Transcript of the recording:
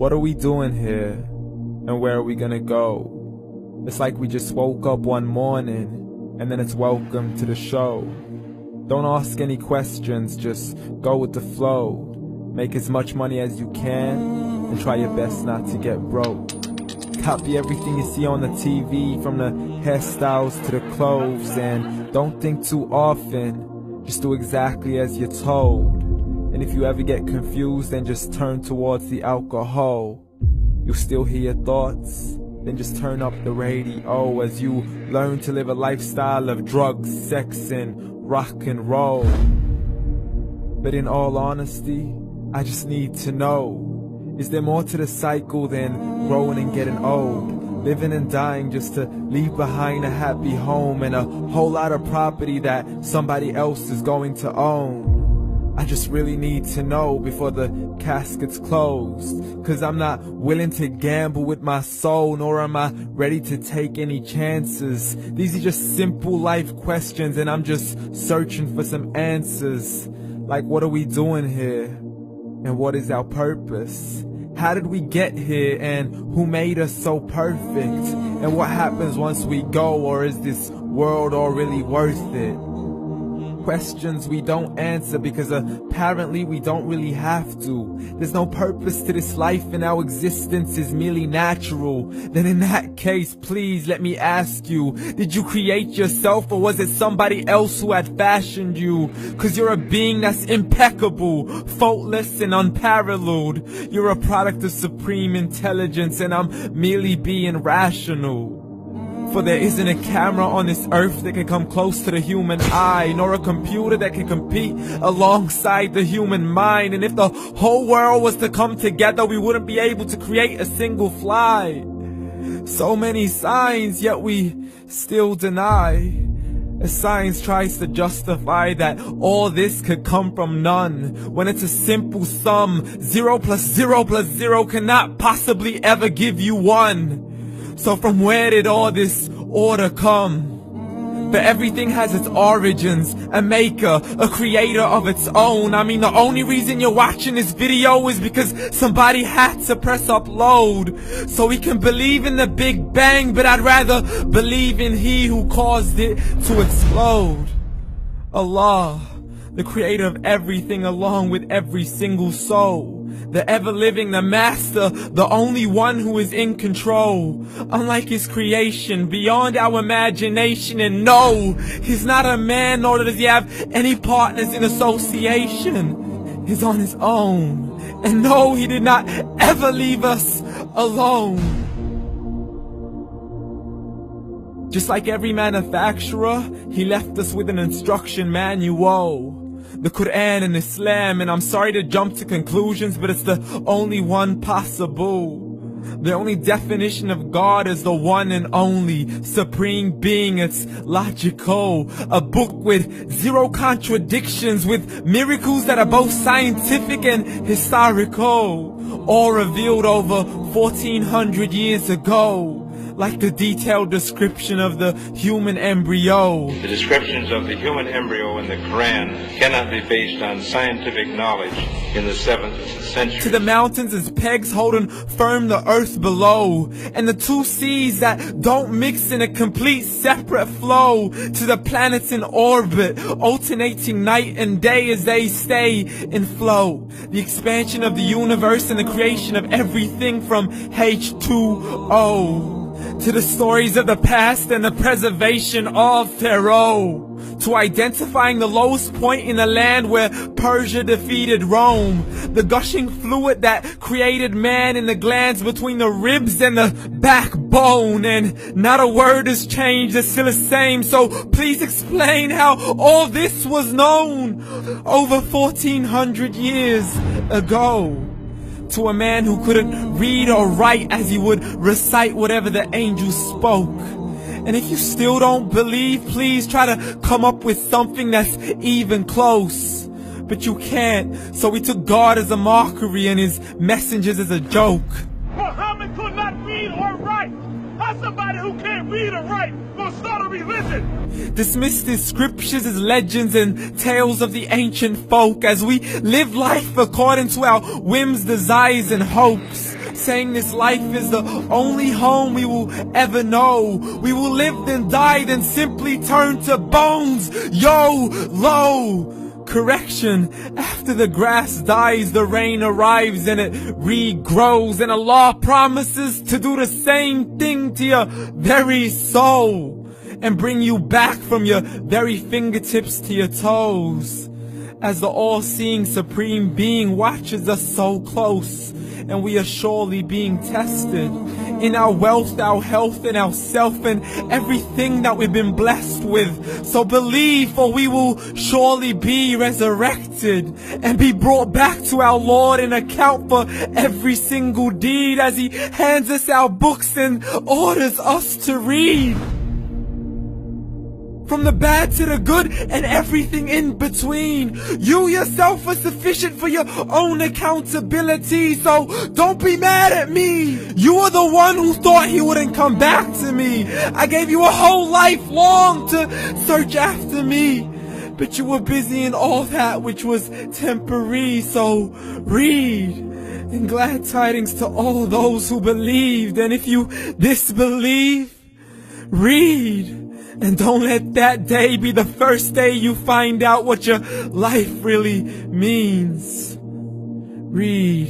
What are we doing here? And where are we gonna go? It's like we just woke up one morning, and then it's welcome to the show. Don't ask any questions, just go with the flow. Make as much money as you can, and try your best not to get broke. Copy everything you see on the TV, from the hairstyles to the clothes, and don't think too often, just do exactly as you're told. And if you ever get confused, then just turn towards the alcohol. You'll still hear your thoughts, then just turn up the radio as you learn to live a lifestyle of drugs, sex, and rock and roll. But in all honesty, I just need to know, is there more to the cycle than growing and getting old? Living and dying just to leave behind a happy home and a whole lot of property that somebody else is going to own. I just really need to know before the casket's closed, 'cause I'm not willing to gamble with my soul, nor am I ready to take any chances. These are just simple life questions, and I'm just searching for some answers. Like, what are we doing here? And what is our purpose? How did we get here, and who made us so perfect? And what happens once we go, or is this world all really worth it? Questions we don't answer because apparently we don't really have to. There's no purpose to this life and our existence is merely natural. Then in that case, please let me ask you, did you create yourself, or was it somebody else who had fashioned you? 'Cause you're a being that's impeccable, faultless and unparalleled. You're a product of supreme intelligence, and I'm merely being rational. For there isn't a camera on this earth that can come close to the human eye, nor a computer that can compete alongside the human mind. And if the whole world was to come together, we wouldn't be able to create a single fly. So many signs, yet we still deny. As science tries to justify that all this could come from none, when it's a simple sum. 0 plus 0 plus 0 cannot possibly ever give you 1. So from where did all this order come? But everything has its origins, a maker, a creator of its own. I mean, the only reason you're watching this video is because somebody had to press upload, so we can believe in the Big Bang, but I'd rather believe in He who caused it to explode. Allah, the creator of everything, along with every single soul. The ever-living, the master, the only one who is in control. Unlike his creation, beyond our imagination. And no, he's not a man, nor does he have any partners in association. He's on his own. And no, he did not ever leave us alone. Just like every manufacturer, he left us with an instruction manual. The Quran and Islam, and I'm sorry to jump to conclusions, but it's the only one possible. The only definition of God is the one and only supreme being. It's logical, a book with 0 contradictions, with miracles that are both scientific and historical, all revealed over 1400 years ago. Like the detailed description of the human embryo. The descriptions of the human embryo in the Quran cannot be based on scientific knowledge in the 7th century. To the mountains as pegs holding firm the earth below, and the 2 seas that don't mix in a complete separate flow. To the planets in orbit, alternating night and day as they stay in flow. The expansion of the universe and the creation of everything from H2O. To the stories of the past and the preservation of Pharaoh. To identifying the lowest point in the land where Persia defeated Rome. The gushing fluid that created man in the glands between the ribs and the backbone. And not a word has changed, it's still the same. So please explain how all this was known over 1400 years ago. To a man who couldn't read or write, as he would recite whatever the angels spoke. And if you still don't believe, please try to come up with something that's even close. But you can't, so we took God as a mockery and his messengers as a joke. Muhammad could not read or write. How's somebody who can't read or write gonna start a religion? Dismissed his scriptures as legends and tales of the ancient folk, as we live life according to our whims, desires, and hopes. saying this life is the only home we will ever know. We will live then die then simply turn to bones. YOLO! Correction, after the grass dies, the rain arrives and it regrows, and Allah promises to do the same thing to your very soul and bring you back from your very fingertips to your toes, as the all-seeing supreme being watches us so close, and we are surely being tested in our wealth, our health, and our self, and everything that we've been blessed with. So believe, for we will surely be resurrected and be brought back to our Lord and account for every single deed, as He hands us our books and orders us to read. From the bad to the good and everything in between. You yourself are sufficient for your own accountability, so don't be mad at me. You are the one who thought He wouldn't come back to me. I gave you a whole life long to search after me, but you were busy in all that which was temporary. So read, and glad tidings to all those who believed. And if you disbelieve, read. And don't let that day be the first day you find out what your life really means. Read.